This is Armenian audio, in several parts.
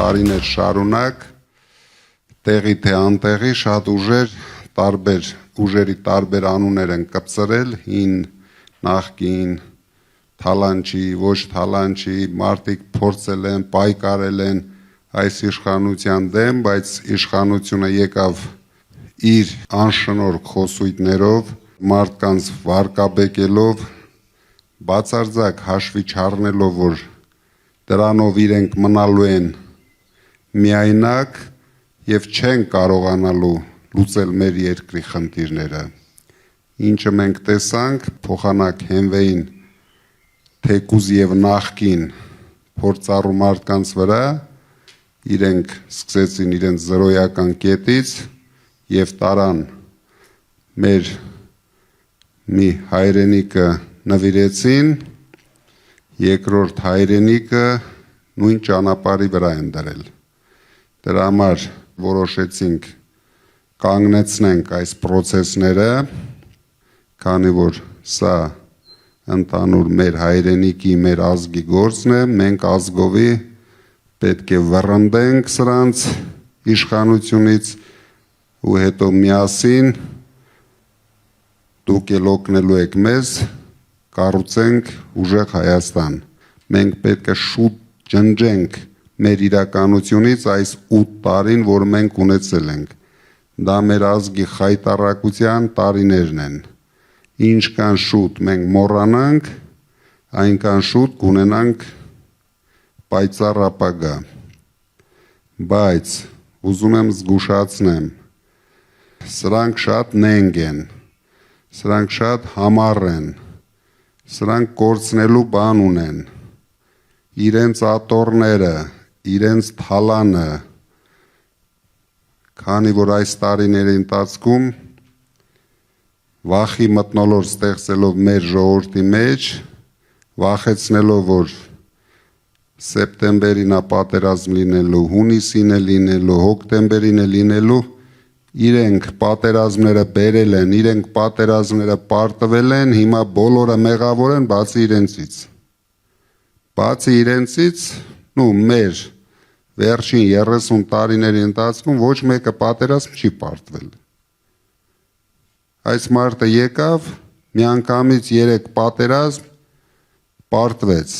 տարիներ շարունակ տեղի թե անտեղի շատ ուժեր, տարբեր ուժերի տարբեր անուններ են կպցրել, հին, նախկին, թալանչի, ոչ թալանչի, մարդիկ փորձել են, պայքարել են այս իշխանության դեմ, բայց իշխանությունը եկավ իր անշնորհք խոսույթներով, մարդկանց վարկաբեկելով, բացարձակ հաշվի չառնելով, որ դրանով իրենք մնալու են միայնակ եւ չեն կարողանալու լուծել մեր երկրի խնդիրները։ Ինչը մենք տեսանք, փոխանակ հենվեին թեկուզ եւ նախկին փորձառու մարդկանց վրա, իրենք սկսեցին իրենց զրոյական կետից եւ տարան մեր մի հայրենիքը նվիրեցին, երկրորդ հայրենիքը նույն ճանապարհի վրա են դրել։ Դրա համար որոշեցինք կանգնեցնենք այս process-ները, քանի որ սա ընդհանուր մեր հայրենիքի, մեր ազգի գործն է, մենք ազգովի պետք է վռնդենք սրանց իշխանությունից ու հետո միասին դուք էլ օգնելու եք մեզ կառուցենք ուժեղ Հայաստան։ Մենք պետք է շուտ ջնջենք մեր իրականությունից այս 8 տարին, որ մենք ունեցել ենք։ Դա մեր ազգի խայտառակության տարիներն են։ Ինչքան շուտ մենք մոռանանք, այնքան շուտ կունենանք պայծառ ապագա։ Բայց ուզում եմ զգուշացնեմ, սրանք շատ նենգ են, սրանք շատ համառ են, սրանք կորցնելու բան ունեն, իրենց ատորները, իրենց թալանը, քանի որ այս տարիների ընթացքում վախի մթնոլորտ ստեղծելով մեր ժողովրդի մեջ, վախեցնելով, որ սեպտեմբերին է պատերազմ լինելու, հունիսին է լինելու, հոկտեմբերին է լինելու, իրենք պատերազմները բերել են, իրենք պատերազմները պարտվել են, հիմա բոլորը մեղավոր են, բացի իրենցից։ Բացի իրենցից, մեր վերջին 30 տարիների ընթացքում ոչ մեկը պատերազմ չի պարտվել։ Այս մարդը եկավ, միանգամից 3 պատերազմ պարտվեց,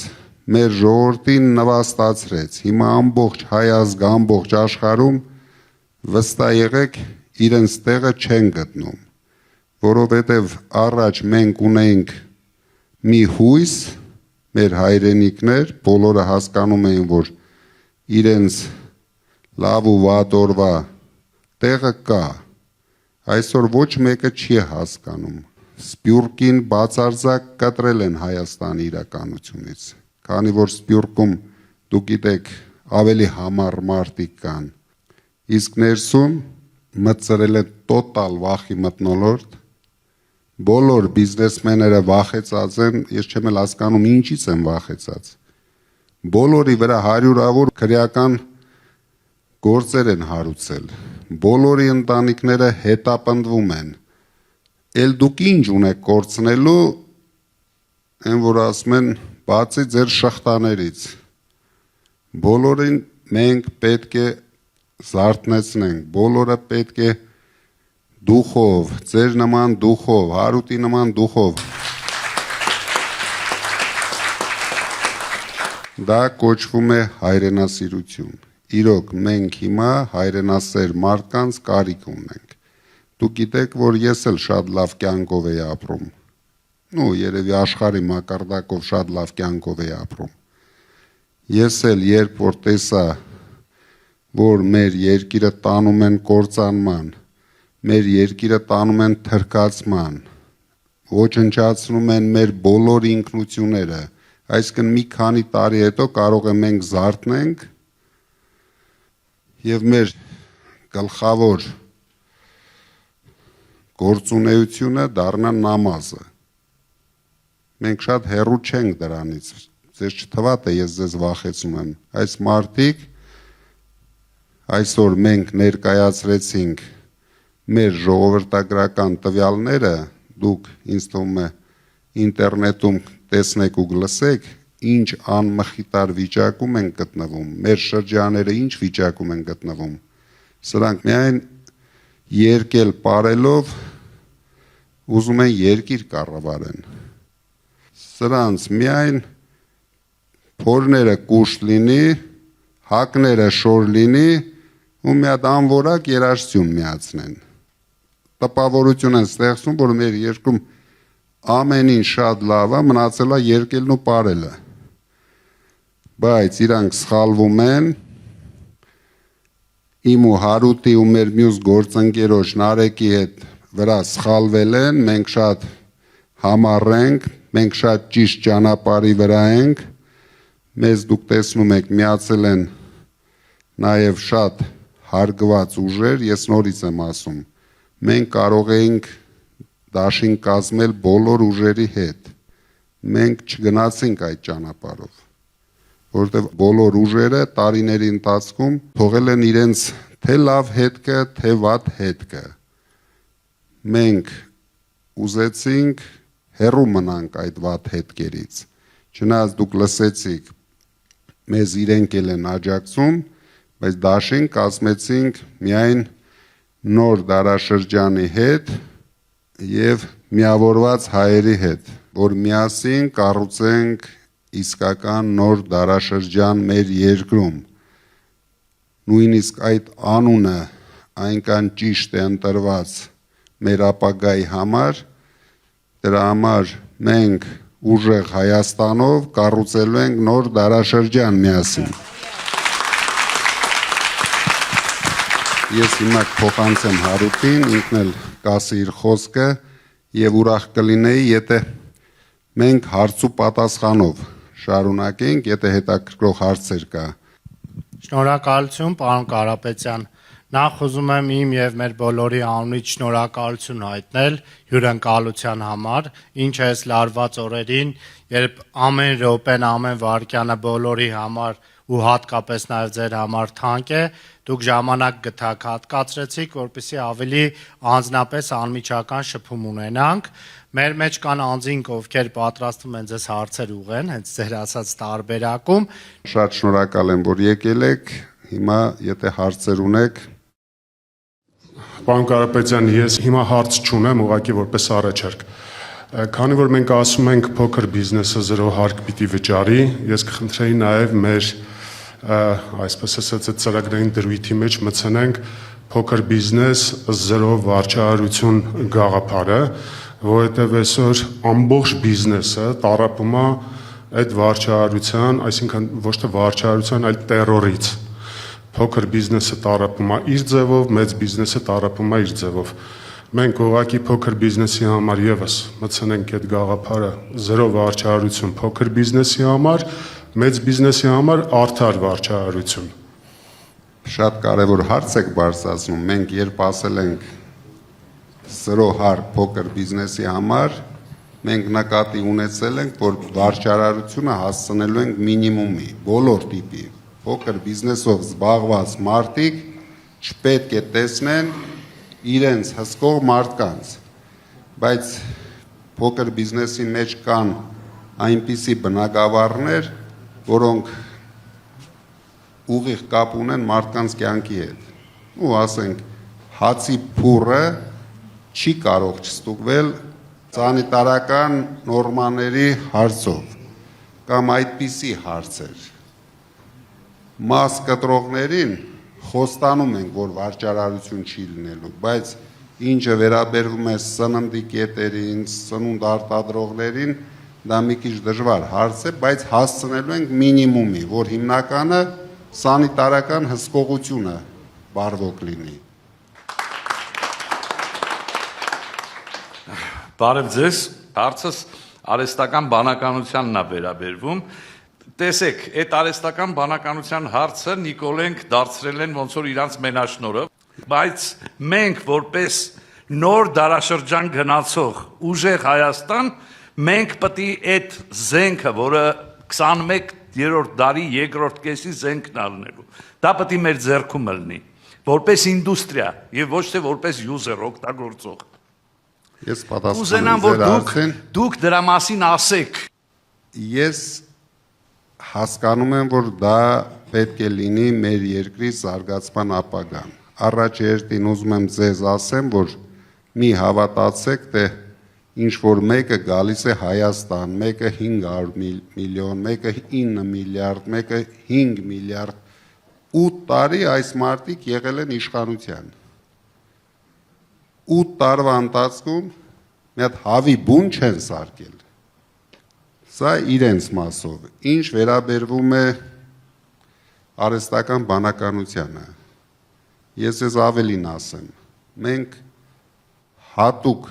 մեր ժողովրդին նվաստացրեց, հիմա ամբողջ հայ ազգը, ամբողջ աշխարհում վստահ եղեք, իրենց տեղը չեն գտնում, որովհետև առաջ մենք ունեինք մի հույս, մեր հայրենիքներ, բոլորը հասկանում էին, որ իրենց լավ ու վատ օրվա տեղը կա, այսօր ոչ մեկը չի հասկանում, Սփյուռքին բացարձակ կտրել են Հայաստանի իրականությունից, քանի որ Սփյուռքում, դուք գիտեք, ավելի համառ մարդիկ կան, իսկ ներսում մտցրել է տոտալ վախի մթնոլորտ, բոլոր բիզնեսմենները վախեցած են, ես չեմ էլ հասկանում ինչից են վախեցած, բոլորի վրա հարյուրավոր քրեական գործեր են հարուցել, բոլորի ընտանիքները հետապնդվում են, էլ դուք ինչ ունեք կորցնելու, են որ ասում են, բացի ձեր շղթաներից, բոլորին մենք պետք է զարթնեցնենք, բոլորը պետք է դուխով, ձեր նման դուխով, Հարութի նման դուխով, դա կոչվում է հայրենասիրություն, իրոք մենք հիմա հայրենասեր մարդկանց կարիք ունենք, դուք գիտեք, որ ես էլ շատ լավ կյանքով էի ապրում, երևի աշխարհի մակարդակով շատ լավ կյանքով էի ապրում, ես էլ երբ որ տեսա, որ մեր երկիրը տանում են կործանման, մեր երկիրը տանում են թրքացման, ոչնչացնում են մեր բոլոր ինքնությունները, այսինքն մի քանի տարի հետո կարող է մենք զարթնենք եւ մեր գլխավոր գործունեությունը դառնա նամազը։ Մենք շատ հեռու չենք դրանից, ձեզ չթվա թե ես ձեզ վախեցնում եմ, այս մարդիկ այսօր մենք ներկայացրեցինք մեր ժողովրդագրական տվյալները, դուք ինձ թվում է ինտերնետում տեսնեք ու գլսեք, ինչ անմխիտար վիճակում են գտնվում, մեր շրջաները ինչ վիճակում են գտնվում, սրանք միայն երկել պարելով ուզում են երկիր կառավարեն, սրանց միայն փորները կուշտ լինի, հակները շոր լինի ու մի հատ անորակ երաժշտություն միացնեն, տպավորություն են ստեղծում, որ մեր երկրում ամեն ինչ շատ լավ է, մնացել է երկելն ու պարելը, բայց իրանք սխալվում են, իմ ու Հարութի ու մեր մյուս գործընկերոջ Նարեկի հետ վրա սխալվել են, մենք շատ համառ ենք, մենք շատ ճիշտ ճանապարհի վրա ենք, մեզ դուք տեսնում եք միացել են նաև շատ հարգված ուժեր, ես նորից եմ ասում, մենք կարող էինք դաշին կազմել բոլոր ուժերի հետ, մենք չգնացինք այդ ճանապարհով, որտեղ բոլոր ուժերը տարիների ընթացքում թողել են իրենց թե լավ հետքը, թե վատ հետքը, մենք ուզեցինք հեռու մնանք այդ վատ հետքերից, չնայած դուք լսեցիք, մեզ իրենք էլ են աջակցում, բայց դաշին կազմեցինք միայն նոր դարաշրջանի հետ և միավորված հայերի հետ, որ միասին կառուցենք իսկական նոր դարաշրջան մեր երկրում, նույնիսկ այդ անունը այնքան ճիշտ է ընտրված մեր ապագայի համար, դրա համար մենք ուժեղ Հայաստանով կառուցելու ենք նոր դարաշրջան միասին։ Ես հիմա փոխանցեմ Հարութին, ինքն էլ կասի իր խոսքը եւ ուրախ կլինեի, եթե մենք հարց ու պատասխանով շարունակենք, եթե հետաքրքրող հարցեր կա։ Շնորհակալություն, պարոն Կարապետյան։ Նախ ուզում եմ իմ եւ մեր բոլորի անունից շնորհակալություն հայտնել հյուրընկալության համար, ինչը այս լարված օրերին, երբ ամեն րոպեն, ամեն վայրկյանը բոլորի համար ու հատկապես նաեւ ձեր համար թանկ է, դուք ժամանակ գտաք հատկացրեցիք, որպեսզի ավելի անձնապես անմիջական շփում ունենանք։ Մեր մեջ կան անձինք, ովքեր պատրաստվում են ձեզ հարցեր ուղղեն, հենց ձեր ասած տարբերակում։ Շատ շնորհակալ եմ, որ եկել եք։ Հիմա եթե հարցեր ունեք, Պարոն Կարապետյան, ես հիմա հարց չունեմ, ուղղակի որպես առաջարկ։ Քանի որ մենք ասում ենք փոքր բիզնեսը զրո հարկ պիտի վճարի, ես կխնդրեի նաև մեր այսպես ասած ծրագրային դրույթի մեջ մտցնենք փոքր բիզնես զրո վարչարություն գաղափարը, որովհետև այսօր ամբողջ բիզնեսը տառապում է այդ վարչարության, այսինքն ոչ թե վարչարության, այլ տերորից։ Փոքր բիզնեսը տառապում է իր ձևով, մեծ բիզնեսը տառապում է իր ձևով։ Մենք ուղղակի փոքր բիզնեսի համար եւս մտցնենք այդ գաղափարը զրո վարչարություն փոքր բիզնեսի համար, մեծ բիզնեսի համար արդար վարչարություն։ Շատ կարևոր հարց եք բարձրացնում, մենք երբ ասել ենք զրո հարկ փոքր բիզնեսի համար, մենք նկատի ունեցել ենք, որ վարչարարությունը հասցնելու ենք մինիմումի, բոլոր տիպի, փոքր բիզնեսով զբաղված մարդիկ չպետք է տեսնեն իրենց հսկող մարդկանց, բայց փոքր բիզնեսի մեջ կան այնպիսի բնագավառներ, որոնք ուղիղ կապ ունեն մարդկանց կյանքի հետ, ու ասենք հացի փուռը չի կարող չստուգվել սանիտարական նորմաների հարցով կամ այդպիսի հարցեր։ Մաս կտրողներին խոստանում ենք, որ վարչարարություն չի լինելու, բայց ինչը վերաբերվում է սննդի կետերին, սնունդ արտադրողներին, դա մի քիչ դժվար հարց է, բայց հասցնելու ենք մինիմումի, որ հիմնականը սանիտարական հսկողությունը բարվոք լինի։ Բարև ձեզ, հարցս արհեստական բանականությանն է վերաբերվում։ Տեսեք, այդ արհեստական բանականության հարցը Նիկոլենք դարձրել են ոնց որ իրանց մենաշնորհը, բայց մենք որպես նոր դարաշրջան գնացող ուժեղ Հայաստան, մենք պետք է այդ զենքը, որը 21-րդ դարի երկրորդ կեսի զենքն առնելու, դա պետք է մեր ձեռքում լինի, որպես ինդուստրիա եւ ոչ թե որպես յուզեր օգտագործող։ Ես պատասխանում Ուզենամ, որ դուք դրա մասին ասեք։ Ես հասկանում եմ, որ դա պետք է լինի մեր երկրի զարգացման ապագան։ Առաջ երթին ուզում եմ ձեզ ասեմ, որ մի հավատացեք, թե ինչ որ մեկը գալիս է Հայաստան, մեկը 500 միլիոն, մեկը 9 միլիարդ, մեկը 5 միլիարդ, 8 տարի այս մարդիկ եղել են իշխանության։ 8 տարվա ընթացքում մի հատ հավի բուն չեն սարքել։ Սա իրենց մասով։ Ինչ վերաբերվում է արհեստական բանականությանը, ես ես ավելին ասեմ, մենք հատուկ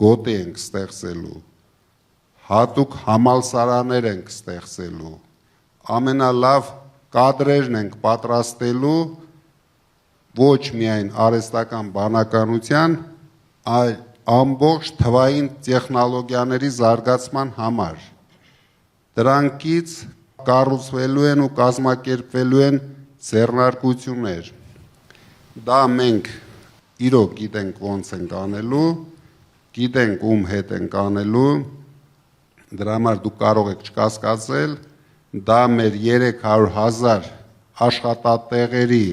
գոտի ենք ստեղծելու, հատուկ համալսարաններ ենք ստեղծելու, ամենալավ կադրերն ենք պատրաստելու ոչ միայն արհեստական բանականության, այլ ամբողջ թվային տեխնոլոգիաների զարգացման համար։ Դրանքից կառուցվելու են ու կազմակերպվելու են ձեռնարկություններ։ Դա մենք իրոք գիտենք ոնց ենք անելու, գիտենք ում հետ ենք անելու, դրա համար դուք կարող եք չկասկածել, դա մեր 300,000 աշխատատեղերի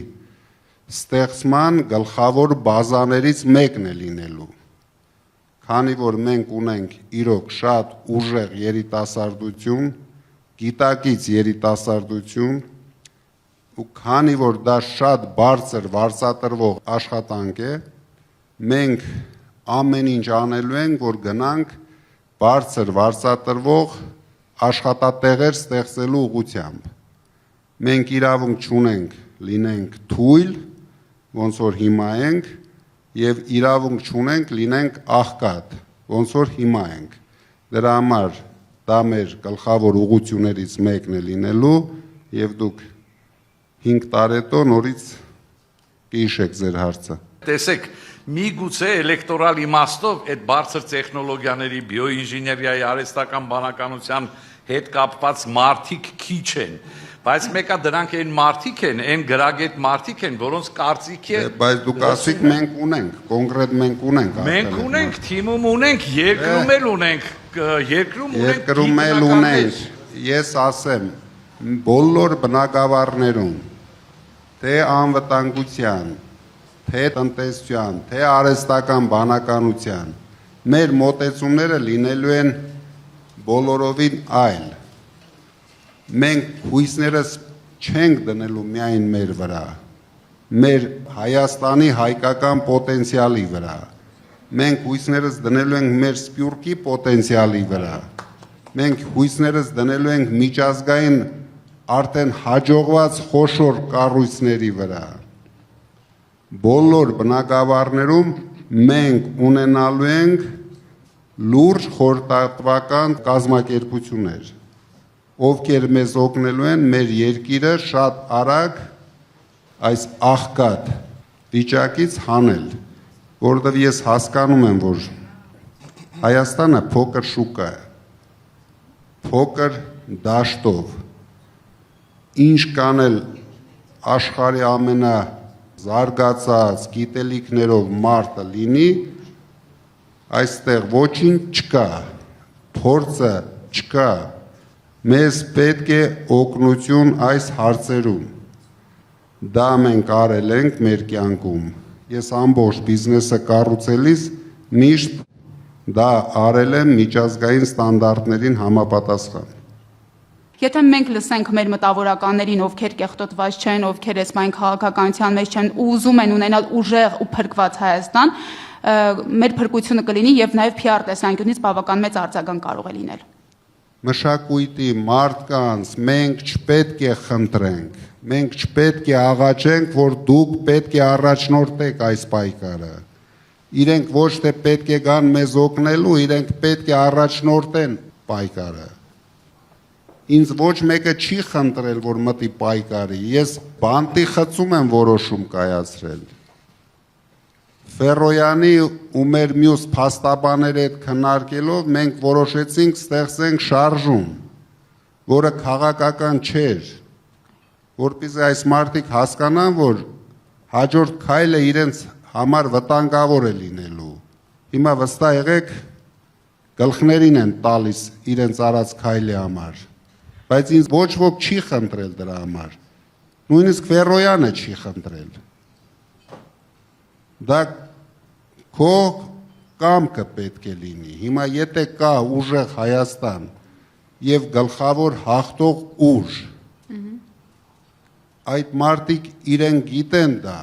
ստեղծման գլխավոր բազաներից մեկն է լինելու։ Քանի որ մենք ունենք իրոք շատ ուժեղ երիտասարդություն, գիտակից երիտասարդություն, ու քանի որ դա շատ բարձր վարձատրվող աշխատանք է, մենք ամեն ինչ անելու ենք, որ գնանք բարձր վարձատրվող աշխատատեղեր ստեղծելու ուղղությամբ։ Մենք իրավունք չունենք լինենք թույլ, ոնց որ հիմա ենք, եւ իրավունք չունենք լինենք աղքատ, ոնց որ հիմա ենք։ Դրա համար դա մեր գլխավոր ուղղություններից մեկն է լինելու եւ դուք 5 տարի հետո նորից կհիշեք ձեր հարցը։ Տեսեք, միգուցե էլեկտորալ իմաստով այդ բարձր տեխնոլոգիաների, բիոինժեներիայի, արհեստական բանականության հետ կապված մարդիկ քիչ են, բայց մեկը դրանք այն մարդիկ են, այն գրագետ մարդիկ են, որոնց կարծիքի է։ Բայց դուք ասիք մենք ունենք, կոնկրետ մենք ունենք։ Մենք ունենք, թիմում ունենք, երկրում էլ ունենք, երկրում էլ ունենք։ Ես ասեմ, բոլոր բնակավարներում, թե անվտանգության, թե տնտեսության, թե արհեստական բանականության, մեր մոտեցումները լինելու են բոլորովին այլ։ Մենք հույսներս չենք դնելու միայն մեր վրա, մեր Հայաստանի հայկական պոտենցիալի վրա, մենք հույսներս դնելու ենք մեր սփյուռքի պոտենցիալի վրա, մենք հույսներս դնելու ենք միջազգային արդեն հաջողված խոշոր կառույցների վրա։ Բոլոր բնակավարներում մենք ունենալու ենք լուրջ խորհրդատվական կազմակերպություններ, ովքեր մեզ օգնելու են մեր երկիրը շատ արագ այս աղքատ վիճակից հանել, որովհետև ես հասկանում եմ, որ Հայաստանը փոքր շուկա է, փոքր դաշտով, ինչ կանել աշխարհի ամենազարգացած գիտելիքներով մարդը լինի, այստեղ ոչինչ չկա, փորձը չկա, մեզ պետք է օգնություն այս հարցերում։ Դա մենք արել ենք մեր կյանքում։ Ես ամբողջ բիզնեսը կառուցելիս միշտ դա արել եմ միջազգային ստանդարտներին համապատասխան։ Եթե մենք լսենք մեր մտավորականներին, ովքեր կեղտոտված չեն, ովքեր էսմային քաղաքականության մեջ չեն ու ուզում են ունենալ ուժեղ ու փրկված Հայաստան, մեր փրկությունը կլինի եւ նաեւ PR տեսանկյունից բավական մեծ արձագանք կարող է լինել։ Մշակույթի մարդկանց մենք չպետք է խնդրենք, մենք չպետք է աղաչենք, որ դուք պետք է առաջնորդեք այս պայքարը։ Իրենք ոչ թե պետք է գան մեզ օգնելու, իրենք պետք է առաջնորդեն պայքարը։ Ինձ ոչ մեկը չի խնդրել, որ մտի պայքարի, ես բանտի խցում եմ որոշում կայացրել։ Ֆերոյանի ու մեր մյուս փաստաբաների հետ քննարկելով մենք որոշեցինք ստեղծենք շարժում, որը քաղաքական չէր, որպեսզի այս մարդիկ հասկանան, որ հաջորդ քայլը իրենց համար վտանգավոր է լինելու։ Հիմա վստահ եղեք, գլխներին են տալիս իրենց արած քայլի համար։ Բայց ինձ ոչ ոք չի խնդրել դրա համար։ Նույնիսկ Ֆերոյանը չի խնդրել։ Դա քո կամքը պետք է լինի։ Հիմա եթե կա ուժեղ Հայաստան եւ գլխավոր հաղթող ուժ, այդ մարդիկ իրեն գիտեն դա,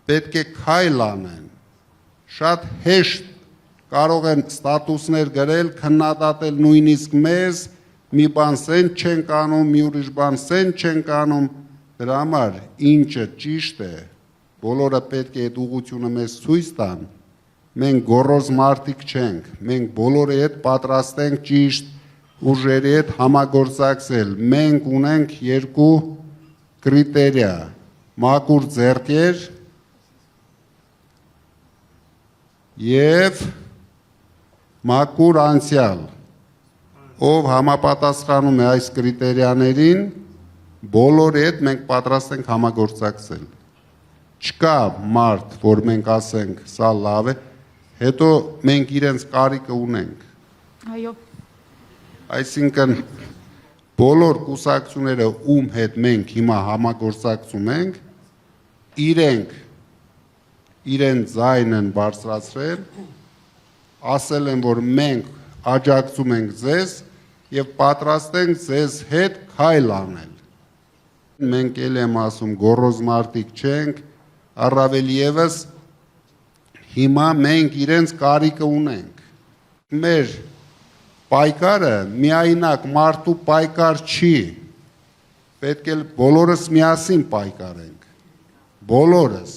պետք է քայլ անեն, շատ հեշտ կարող են ստատուսներ գրել, քննադատել նույնիսկ մեզ, մի բան սենց չենք անում, մի ուրիշ բան սենց չենք անում, դրա համար ինչը ճիշտ է, բոլորը պետք է այդ ուղղությունը մեզ ցույց տան, մենք գոռոզ մարդիկ չենք, մենք բոլորի հետ պատրաստ ենք ճիշտ ուժերի հետ համագործակցել, մենք ունենք երկու կրիտերիա, մաքուր ձեռքեր եւ մաքուր անցյալ, ով համապատասխանում է այս կրիտերիաներին, բոլորի հետ մենք պատրաստ ենք համագործակցել։ Չկա մարդ, որ մենք ասենք, սա լավ է, հետո մենք իրենց կարիքը ունենք։ Այո։ Այսինքն բոլոր կուսակցությունները, ում հետ մենք հիմա համագործակցում ենք, իրեն ձայն են բարձրացրել, ասել են, որ մենք աջակցում ենք ձեզ եւ պատրաստ ենք ձեզ հետ քայլ անել։ Մենք էլ եմ ասում, գոռոզ մարդիկ չենք, առավել եւս հիմա մենք իրենց կարիքը ունենք։ Մեր պայքարը միայնակ մարդու պայքար չի, պետք է բոլորս միասին պայքարենք, բոլորս։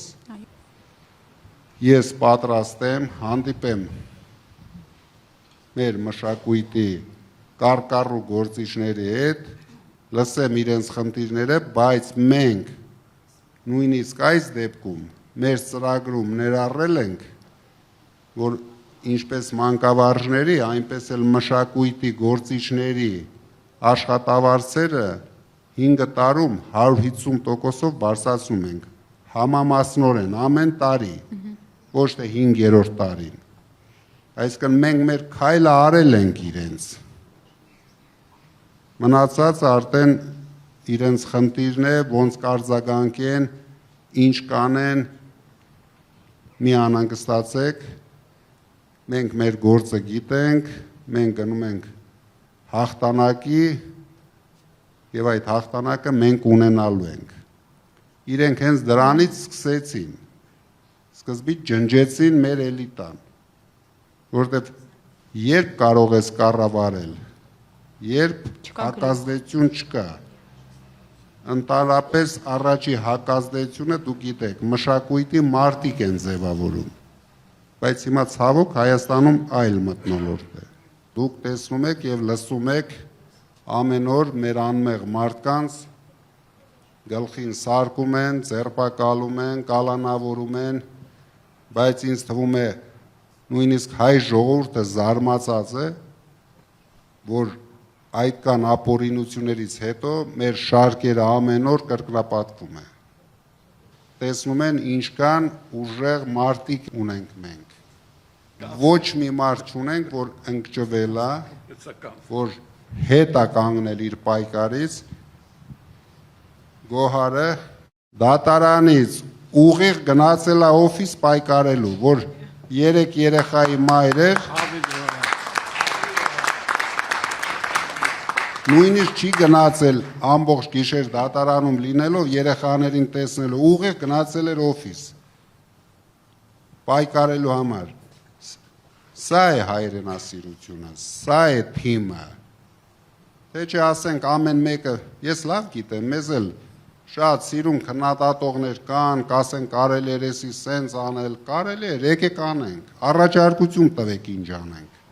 Ես պատրաստ եմ հանդիպեմ մեր մշակույթի կարկառու գործիչների հետ, լսեմ իրենց խնդիրները, բայց մենք նույնիսկ այս դեպքում մեր ծրագրում ներառել ենք, որ ինչպես մանկավարժների, այնպես էլ մշակույթի գործիչների աշխատավարձերը 5 տարում 150%-ով բարձրացնում ենք, համամասնորեն ամեն տարի, ոչ թե 5-րդ տարին։ Այսինքն մենք մեր քայլը արել ենք իրենց։ Մնացածը արդեն իրենց խնդիրն է, ոնց կարձագանքեն, ինչ կանեն, մի անհանգստացեք, մենք մեր գործը գիտենք, մենք գնում ենք հաղթանակի եւ այդ հաղթանակը մենք ունենալու ենք։ Իրենք հենց դրանից սկսեցին, սկզբից ջնջեցին մեր էլիտան, որտեւ երբ կարող ես կառավարել, երբ հակազդեցություն չկա, ընդհանրապես առաջի հակազդեցությունը դուք գիտեք, մշակույթի մարդիկ են ձևավորում, բայց հիմա ցավոք Հայաստանում այլ մթնոլորտ է։ Դուք տեսնում եք եւ լսում եք ամեն օր մեր անմեղ մարդկանց գլխին սարկում են, ձերբակալում են, կալանավորում են, բայց ինձ թվում է նույնիսկ հայ ժողովուրդը զարմացած է, որ այդքան ապօրինություններից հետո մեր շարքերը ամեն օր կրկնապատկվում է։ Տեսնում են ինչքան ուժեղ մարդիկ ունենք մենք։ Ոչ մի մարդ չունենք, որ ընկճվել է, որ հետ է կանգնել իր պայքարից, Գոհարը դատարանից ուղիղ գնացել է օֆիս պայքարելու, որ 3 երեխայի մայր էր, նույնիսկ չի գնացել ամբողջ գիշեր դատարանում լինելով, երեխաներին տեսնելով, ուղիղ գնացել էր օֆիս պայքարելու համար։ Սա է հայրենասիրությունը, սա է թիմը։ Թե չէ ասենք ամեն մեկը, ես լավ գիտեմ, մեզ էլ շատ սիրուն քննադատողներ կան, կասեն կարելի է էսի սենց անել, կարելի է, եկեք անենք, առաջարկություն տվեք ինչ անենք։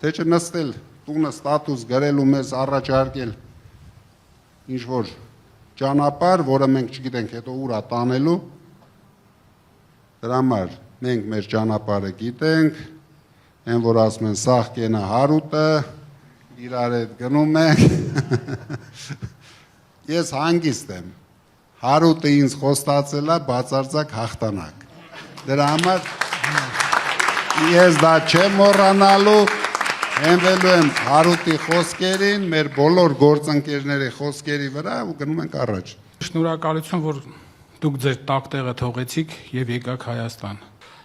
Թե չէ նստել տունը ստատուս գրելու մեզ առաջարկել ինչ-որ ճանապարհ, որը մենք չգիտենք հետո ուր է տանելու, դրա համար մենք մեր ճանապարհը գիտենք, այն որ ասում են սաղկենը հարուտը, իրար հետ գնում ենք, ես հանգիստ եմ, հարուտը ինձ խոստացել է բացարձակ հաղթանակ, դրա համար ես դա չեմ մոռանալու, Հենվելու եմ Հարութի խոսքերին, մեր բոլոր գործընկերների խոսքերի վրա ու գնում ենք առաջ։ Շնորհակալություն, որ դուք ձեր տակ տեղը թողեցիք եւ եկաք Հայաստան։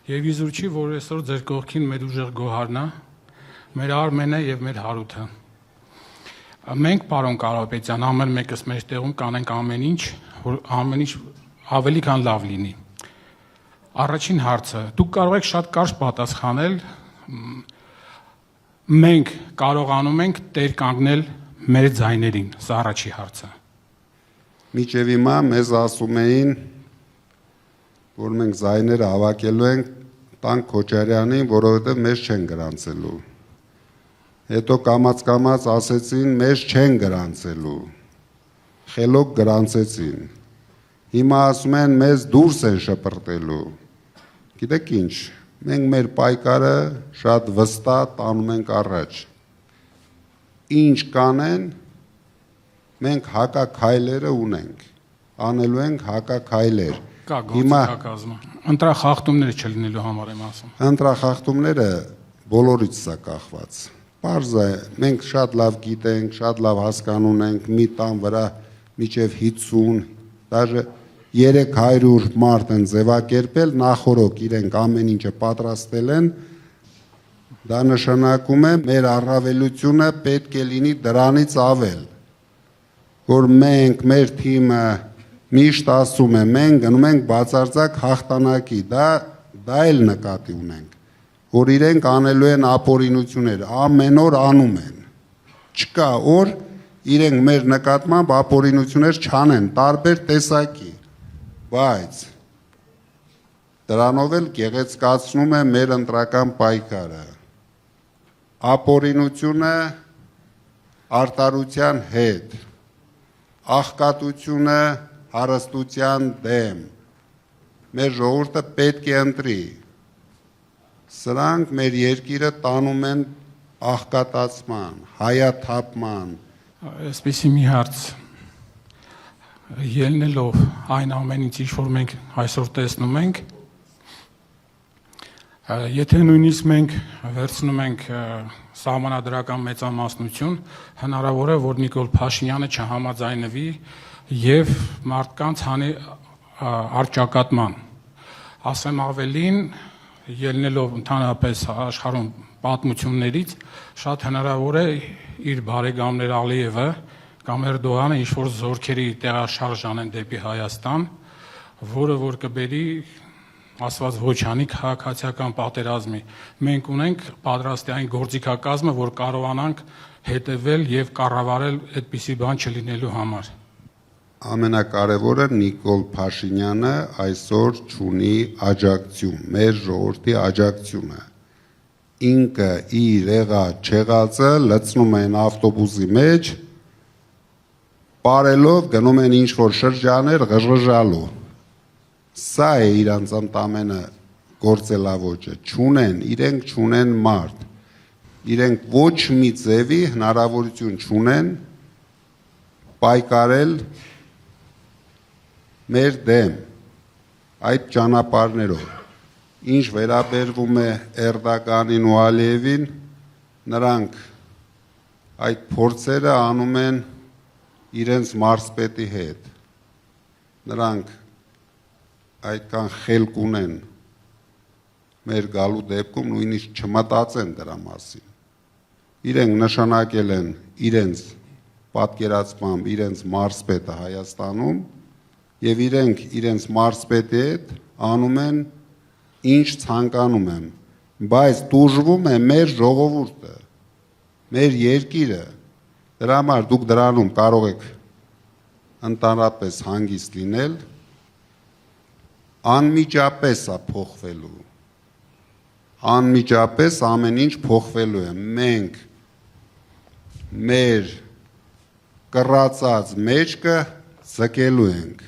Եվ իզուր չի, որ այսօր ձեր կողքին մեր ուժեղ Գոհարն է, մեր Արմենը եւ մեր Հարութը։ Մենք, պարոն Կարապետյան, ամեն մեկս մեր տեղում կանենք ամեն ինչ, որ ամեն ինչ ավելի քան լավ լինի։ Առաջին հարցը, դուք կարող եք շատ կարճ պատասխանել։ Մենք կարողանում ենք տեր կանգնել մեր ձայներին, սա առաջի հարցը։ Միջև հիմա մեզ ասում էին, որ մենք զայները հավաքելու ենք տանք Քոչարյանին, որովհետև մեզ չեն գրանցելու։ Հետո կամաց ասեցին, մեզ չեն գրանցելու։ Խելոք գրանցեցին։ Հիմա ասում են, մեզ դուրս են շպրտելու։ Գիտեք ինչ, մենք մեր պայքարը շատ վստահ տանում ենք առաջ։ Ինչ կանեն, մենք հակաքայլերը ունենք, անելու ենք հակաքայլեր։ Կա գործիքակազմը։ Ընտրախախտումներ չլինելու համար եմ ասում։ Ընտրախախտումները բոլորից սա կախված։ Պարզ է, մենք շատ լավ գիտենք, շատ լավ հասկանում ենք, մի տան վրա միջև 50, դաժե 300 մարդ են ձևակերպել, նախորոք իրենք ամեն ինչը պատրաստել են, դա նշանակում է մեր առավելությունը պետք է լինի դրանից ավել, որ մենք, մեր թիմը միշտ ասում է, մենք գնում ենք բացարձակ հաղթանակի, դա էլ նկատի ունենք, որ իրենք անելու են ապօրինություններ, ամեն օր անում են, չկա օր իրենք մեր նկատմամբ ապօրինություններ չանեն, տարբեր տեսակի, բայց դրանով էլ գեղեցկացնում է մեր ընտրական պայքարը, ապօրինությունը արդարության հետ, աղքատությունը հարստության դեմ, մեր ժողովուրդը պետք է ընտրի, սրանք մեր երկիրը տանում են աղքատացման, հայաթափման։ Այսպեսի մի հարց, ելնելով այն ամեն ինչ, որ մենք այսօր տեսնում ենք, եթե նույնիսկ մենք վերցնում ենք սահմանադրական մեծամասնություն, հնարավոր է, որ Նիկոլ Փաշինյանը չհամաձայնվի եւ մարդկանց հանի արճակատման։ Ասեմ ավելին, ելնելով ընդհանրապես աշխարհում պատմություններից, շատ հնարավոր է իր բարեկամներ Ալիևը կամ Էրդողանը ինչ-որ զորքերի տեղաշարժ անեն դեպի Հայաստան, որը որ կբերի ասված ոչանի քաղաքացիական պատերազմի։ Մենք ունենք պատրաստի այն գործիքակազմը, որ կարողանանք հետևել եւ կառավարել այդպիսի բան չլինելու համար։ Ամենակարևորը Նիկոլ Փաշինյանը այսօր ունի աջակցություն, մեր ժողովրդի աջակցությունը։ Ինքը իր չեղածը լցնում են ավտոբուսի մեջ, պարելով գնում են ինչ-որ շրջաներ ղժղժալու։ Սա է իրանց ընդամենը գործելավոճը, իրենք չունեն մարդ, իրենք ոչ մի ձևի հնարավորություն չունեն պայքարել մեր դեմ այդ ճանապարհներով, ինչ վերաբերվում է Էրդողանին ու Ալիևին, նրանք այդ փորձերը անում են իրենց մարզպետի հետ, նրանք այդքան խելք ունեն մեր գալու դեպքում նույնիսկ չմտածեն դրա մասին։ Իրենք նշանակել են իրենց պատկերացմամբ իրենց մարզպետը Հայաստանում եւ իրենք իրենց մարզպետի հետ անում են ինչ ցանկանում են, բայց դժվում է մեր ժողովուրդը, մեր երկիրը, դրա համար դուք դրանում կարող եք ընդհանրապես հանգիստ լինել, անմիջապես է փոխվելու, անմիջապես ամեն ինչ փոխվելու է, մենք մեր կռացած մեջքը ձգելու ենք,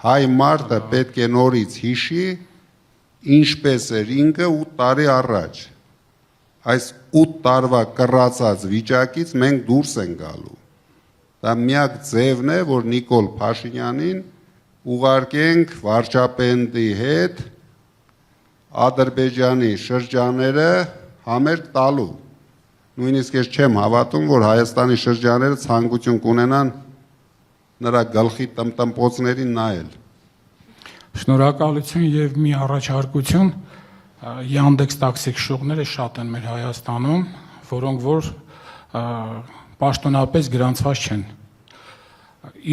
հայ մարդը պետք է նորից հիշի, ինչպես էր ինքը 8 տարի առաջ, այս 8 տարվա կռացած վիճակից մենք դուրս ենք գալու, դա միակ ձևն է, որ Նիկոլ Փաշինյանին ուղարկենք վարչապետի հետ Ադրբեջանի շրջանները համերգ տալու, նույնիսկ ես չեմ հավատում, որ Հայաստանի շրջանները ցանկություն կունենան նրա գլխի տմտմպոցներին նայել։ Շնորհակալություն եւ մի առաջարկություն Yandex տաքսի քշողները շատ են մեր Հայաստանում, որոնք որ պաշտոնապես գրանցված չեն։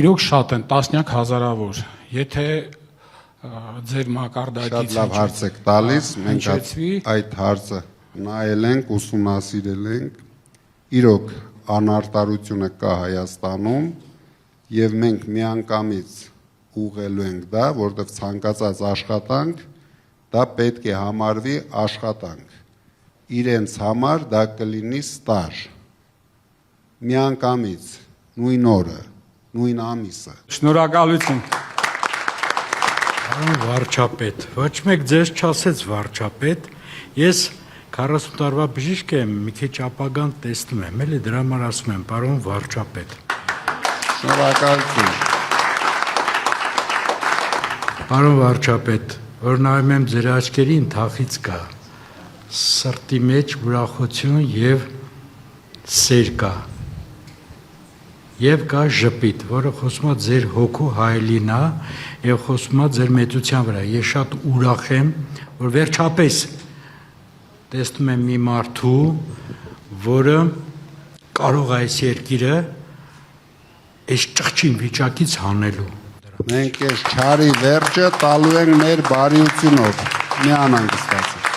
Իրոք շատ են, տասնյակ հազարավոր։ Եթե ձեր մակարդակից Շատ լավ հարց եք տալիս, մենք այդ հարցը նայել ենք, ուսումնասիրել ենք։ Իրոք անարտարությունը կա Հայաստանում եւ մենք միանգամից ուղղելու ենք դա, որտեղ ցանկացած աշխատանք դա պետք է համարվի աշխատանք։ Իրենց համար դա կլինի ստաժ։ Միանգամից, նույն օրը, նույն ամիսը։ Շնորհակալություն։ Պարոն վարչապետ, ոչ մեկ ձեզ չասեց վարչապետ, ես 40 տարվա բժիշկ եմ, մի քիչ ապագան տեսնում եմ, էլի դրա համար ասում եմ, պարոն վարչապետ։ Շնորհակալություն։ Պարոն վարչապետ, որ նայում եմ ձեր աչքերին թախից կա, սրտի մեջ ուրախություն եւ սեր կա։ Եվ կա ժպիտ, որը խոսում է ձեր հոգու հայելին է եւ խոսում է ձեր մեծության վրա։ Ես շատ ուրախ եմ, որ վերջապես տեսնում եմ մի մարդու, որը կարող է այս երկիրը այս ճղճին վիճակից հանելու։ Մենք այս չարի վերջը տալու ենք մեր բարիությունով։ Մի անհանգստացեք։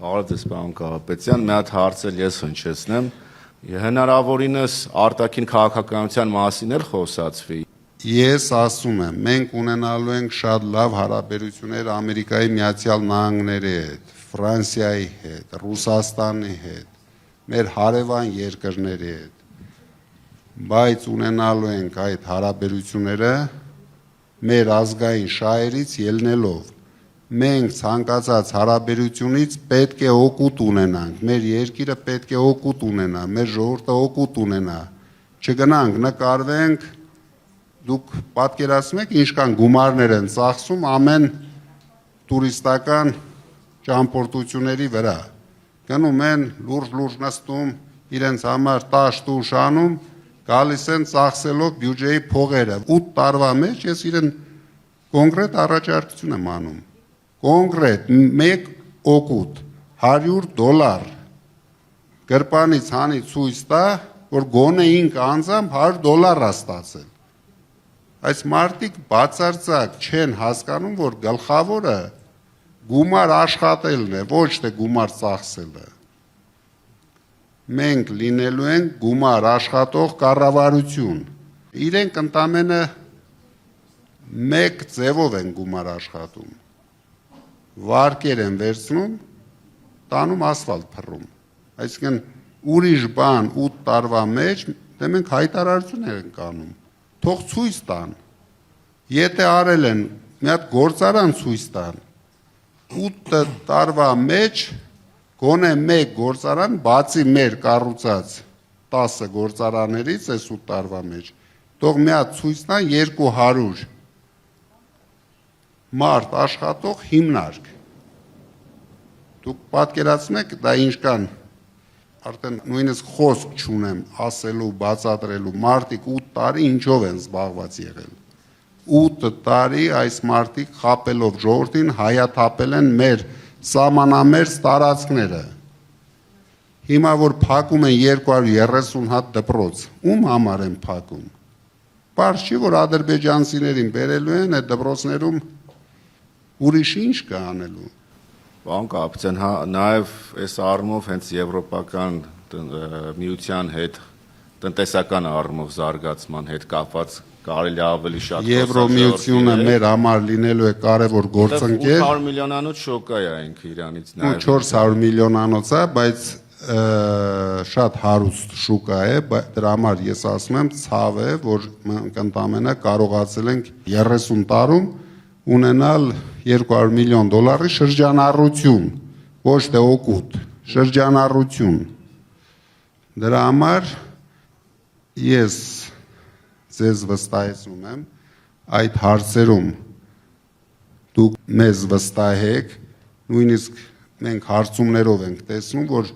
Բարև ձեզ, պարոն Կարապետյան, մի հատ հարց էլ ես հնչեցնեմ։ Հնարավորինս արտաքին քաղաքականության մասին էլ խոսացվի։ Ես ասում եմ, մենք ունենալու ենք շատ լավ հարաբերություններ Ամերիկայի Միացյալ Նահանգների հետ, Ֆրանսիայի հետ, Ռուսաստանի հետ, մեր հարևան երկրների հետ։ Բայց ունենալու ենք այդ հարաբերությունները մեր ազգային շահերից ելնելով։ Մենք ցանկացած հարաբերությունից պետք է օգուտ ունենանք, մեր երկիրը պետք է օգուտ ունենա, մեր ժողովուրդը օգուտ ունենա։ Չգնանք, նկարվենք, դուք պատկերացնում եք ինչքան գումարներ են ծախսում ամեն տուրիստական ճամփորդությունների վրա։ Գնում են, լուրջ նստում, իրենց համար տաշ-տուշ անում, գալիս են ծախսելով բյուջեի փողերը։ 8 տարվա մեջ ես իրեն կոնկրետ առաջարկություն եմ անում։ Կոնկրետ մեկ օգուտ $100 գրպանից հանի ցույց տա, որ գոնե ինք անձամբ $100 ստացել։ Այս մարդիկ բացարձակ չեն հասկանում, որ գլխավորը գումար աշխատելն է, ոչ թե գումար ծախսելը։ Մենք լինելու ենք գումար աշխատող կառավարություն։ Իրենք ընդամենը մեկ ձևով են գումար աշխատում։ Վարկեր են վերցնում, տանում ասֆալտ փռում։ Այսինքն ուրիշ բան 8 տարվա մեջ դե մենք հայտարարություն ենք անում։ Թող ցույց տան։ Եթե արել են մի հատ գործարան ցույց տան։ 8 տարվա մեջ գոնե մեկ գործարան բացի մեր կառուցած 10 գործարաններից այս 8 տարվա մեջ, թող մի հատ ցույց տան 200 մարդ աշխատող հիմնարկ։ Դուք պատկերացնում եք դա ինչքան արդեն նույնիսկ խոսք չունեմ ասելու, բացատրելու, մարդիկ 8 տարի ինչով են զբաղված եղել։ 8 տարի այս մարդիկ խապելով ժողովրդին հայաթափել են մեր սահմանամերձ տարածքները։ Հիմա որ փակում են 230 հատ դպրոց, ում համար են փակում։ Պարզ չի, որ ադրբեջանցիներին բերելու են այդ դպրոցներում ուրիշ ինչ կա անելու։ Պարոն Կարապետյան, նաև այս առումով հենց եվրոպական միության հետ տնտեսական առումով զարգացման հետ կապված կարելի ավելի շատ Եվրոմիությունը մեր համար լինելու է կարևոր գործընկեր։ 800 միլիոնանոց շոկա է այնք Իրանից նաև։ 400 միլիոնանոց է, բայց շատ հարուստ շուկա է, դրա համար ես ասում եմ ցավ է, որ մենք ընդամենը կարողացել ենք 30 տարում ունենալ $200 միլիոն շրջանառություն, ոչ թե օգուտ, շրջանառություն։ Դրա համար ես ձեզ վստահեցնում եմ, այդ հարցերում դուք մեզ վստահեք, նույնիսկ մենք հարցումներով ենք տեսնում, որ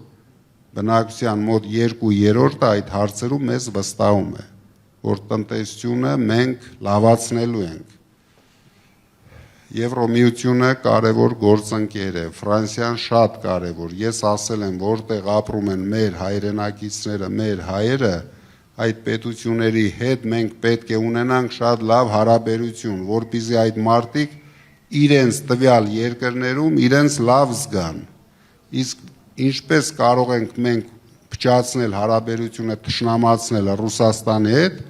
բնակության մոտ 2/3-ը այդ հարցերում մեզ վստահում է, որ տնտեսությունը մենք լավացնելու ենք։ Եվրոմիությունը կարևոր գործընկեր է, Ֆրանսիան շատ կարևոր։ Ես ասել եմ, որտեղ ապրում են մեր հայրենակիցները, մեր հայերը, այդ պետությունների հետ մենք պետք է ունենանք շատ լավ հարաբերություն, որպեսզի այդ մարդիկ իրենց տվյալ երկրներում իրենց լավ զգան։ Իսկ ինչպես կարող ենք մենք փչացնել հարաբերությունը, թշնամացնել Ռուսաստանի հետ,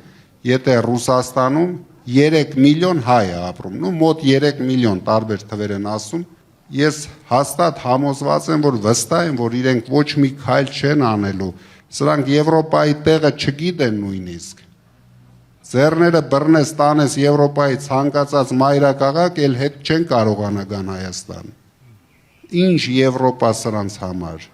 եթե Ռուսաստանում 3 միլիոն հայ է ապրում, մոտ 3 միլիոն տարբեր թվեր են ասում, ես հաստատ համոզված եմ, որ վստահ եմ, որ իրենք ոչ մի քայլ չեն անելու, սրանք Եվրոպայի տեղը չգիտեն նույնիսկ, ձեռները բռնես տանես Եվրոպայի ցանկացած մայրաքաղաք, էլ հետ չեն կարողանա գան Հայաստան, ինչ Եվրոպա սրանց համար։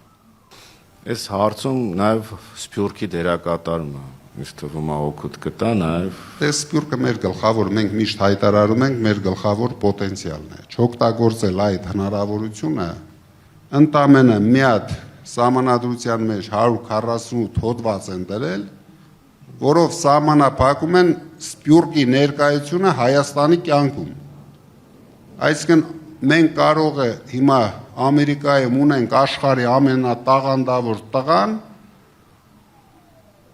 Այս հարցում նաև Սփյուռքի դերակատարումը ինձ թվում է օգուտ կտա նաև։ Դե Սփյուռքը մեր գլխավոր, մենք միշտ հայտարարում ենք, մեր գլխավոր պոտենցիալն է։ Չօգտագործել այդ հնարավորությունը, ընդամենը մի հատ սահմանադրության մեջ 148 հոդված են դրել, որով սահմանափակում են Սփյուռքի ներկայությունը Հայաստանի կյանքում։ Այսինքն մենք կարող է հիմա Ամերիկայում ունենք աշխարհի ամենատաղանդավոր տղան,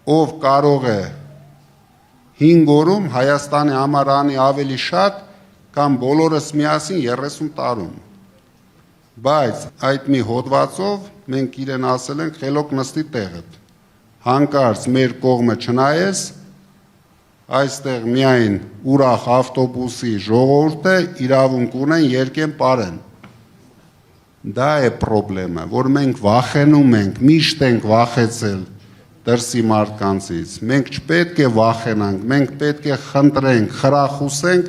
ով կարող է 5 օրում Հայաստանի համար անի ավելի շատ, կամ բոլորս միասին 30 տարում։ Բայց այդ մի հոդվածով մենք իրեն ասել ենք խելոք նստի տեղդ, հանկարծ մեր կողմը չնայես, այստեղ միայն ուրախ ավտոբուսի ժողովուրդը իրավունք ունեն երկեն պարեն։ Դա է պրոբլեմը, որ մենք վախենում ենք, միշտ ենք վախեցել դրսի մարդկանցից, մենք չպետք է վախենանք, մենք պետք է խնդրենք, խրախուսենք,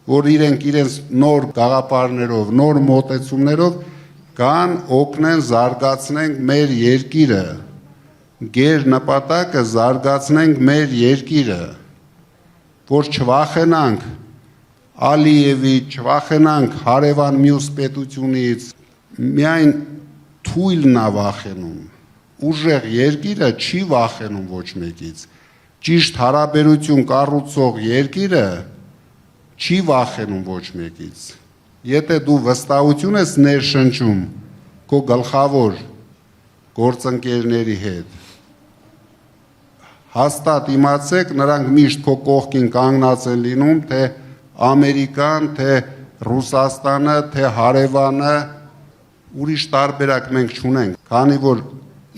որ իրենք իրենց նոր գաղափարներով, նոր մոտեցումներով կան օգնեն զարգացնենք մեր երկիրը, գեր նպատակը զարգացնենք մեր երկիրը, որ չվախենանք Ալիևից, չվախենանք հարևան մյուս պետությունից, միայն թույլն է վախենում, ուժեղ երկիրը չի վախենում ոչ մեկից, ճիշտ հարաբերություն կառուցող երկիրը չի վախենում ոչ մեկից, եթե դու վստահություն ես ներշնչում քո գլխավոր գործընկերների հետ, հաստատ իմացեք, նրանք միշտ քո կողքին կանգնած են լինում, թե Ամերիկան, թե Ռուսաստանը, թե հարևանը, ուրիշ տարբերակ մենք չունենք, քանի որ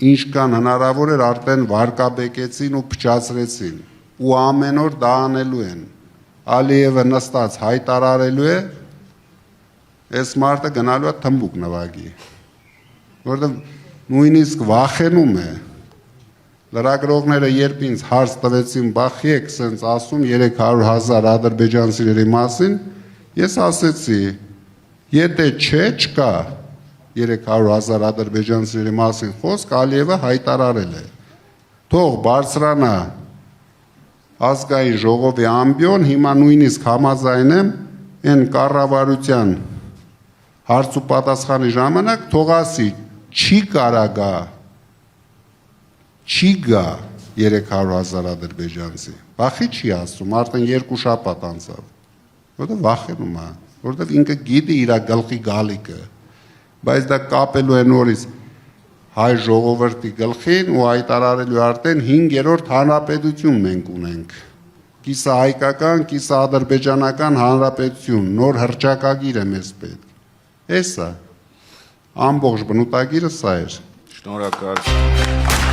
ինչքան հնարավոր էր արդեն վարկաբեկեցին ու փչացրեցին, ու ամեն օր դա անելու են, Ալիևը նստած հայտարարելու է, այս մարդը գնալու է թմբուկ նվագի, որտեղ նույնիսկ վախենում է, լրագրողները երբ ինձ հարց տվեցին, բախի եք սենց ասում 300,000 ադրբեջանցիների մասին, ես ասեցի, եթե չկա 300,000 ադրբեջանցիների մասին խոսք, Ալիևը հայտարարել է, թող բարձրանա ազգային ժողովի ամբիոն, հիմա նույնիսկ համաձայն եմ, են կառավարության հարց ու պատասխանի ժամանակ, թող ասի, չի կարա գա, չի գա 300,000 ադրբեջանցի, բախի չի ասում, արդեն 2 շաբաթ անցավ, որտեղ վախենում է, որտեղ ինքը գիտի իր գլխի գալիքը, բայց դա կապելու է նորից հայ ժողովրդի գլխին ու հայտարարելու արդեն 5-րդ հանրապետություն մենք ունենք, կիսա հայկական, կիսա ադրբեջանական հանրապետություն, նոր հռչակագիր է մեզ պետք, էս է, ամբողջ բնութագիրը սա էր։ Շնորհակալ։